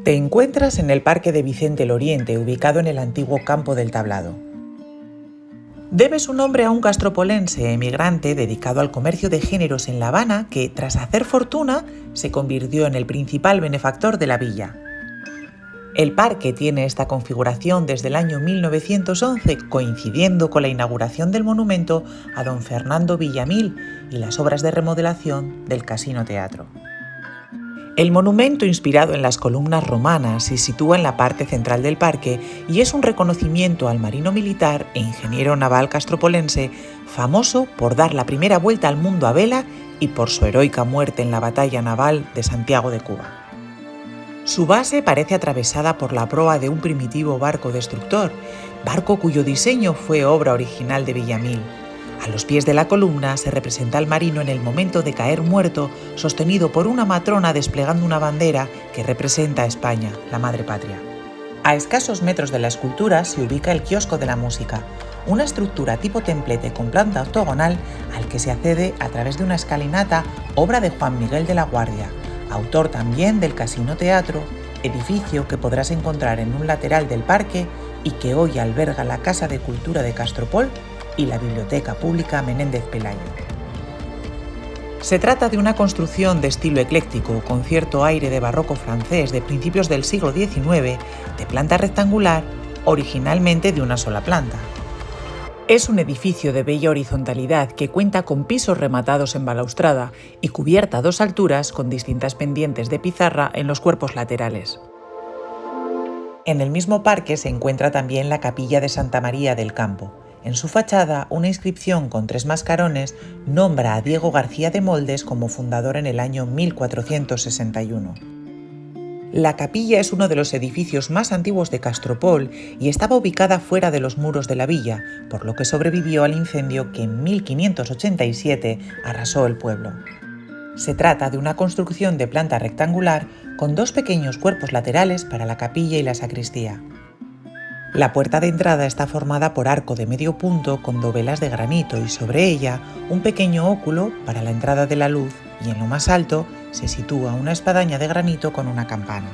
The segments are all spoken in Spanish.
Te encuentras en el Parque de Vicente el Oriente, ubicado en el antiguo Campo del Tablado. Debe su nombre a un castropolense emigrante dedicado al comercio de géneros en La Habana que, tras hacer fortuna, se convirtió en el principal benefactor de la villa. El parque tiene esta configuración desde el año 1911, coincidiendo con la inauguración del monumento a don Fernando Villamil y las obras de remodelación del Casino Teatro. El monumento, inspirado en las columnas romanas, se sitúa en la parte central del parque y es un reconocimiento al marino militar e ingeniero naval castropolense, famoso por dar la primera vuelta al mundo a vela y por su heroica muerte en la batalla naval de Santiago de Cuba. Su base parece atravesada por la proa de un primitivo barco destructor, barco cuyo diseño fue obra original de Villamil. A los pies de la columna se representa al marino en el momento de caer muerto, sostenido por una matrona desplegando una bandera que representa a España, la madre patria. A escasos metros de la escultura se ubica el Kiosco de la Música, una estructura tipo templete con planta octogonal al que se accede a través de una escalinata, obra de Juan Miguel de la Guardia, autor también del Casino Teatro, edificio que podrás encontrar en un lateral del parque y que hoy alberga la Casa de Cultura de Castropol y la Biblioteca Pública Menéndez Pelayo. Se trata de una construcción de estilo ecléctico, con cierto aire de barroco francés de principios del siglo XIX, de planta rectangular, originalmente de una sola planta. Es un edificio de bella horizontalidad que cuenta con pisos rematados en balaustrada y cubierta a 2 alturas con distintas pendientes de pizarra en los cuerpos laterales. En el mismo parque se encuentra también la Capilla de Santa María del Campo. En su fachada, una inscripción con 3 mascarones nombra a Diego García de Moldes como fundador en el año 1461. La capilla es uno de los edificios más antiguos de Castropol y estaba ubicada fuera de los muros de la villa, por lo que sobrevivió al incendio que en 1587 arrasó el pueblo. Se trata de una construcción de planta rectangular con 2 pequeños cuerpos laterales para la capilla y la sacristía. La puerta de entrada está formada por arco de medio punto con dovelas de granito y sobre ella un pequeño óculo para la entrada de la luz y en lo más alto se sitúa una espadaña de granito con una campana.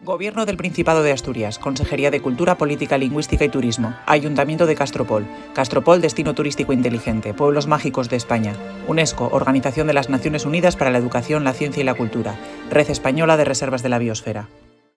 Gobierno del Principado de Asturias, Consejería de Cultura, Política Lingüística y Turismo, Ayuntamiento de Castropol, Castropol Destino Turístico Inteligente, Pueblos Mágicos de España, UNESCO, Organización de las Naciones Unidas para la Educación, la Ciencia y la Cultura, Red Española de Reservas de la Biosfera.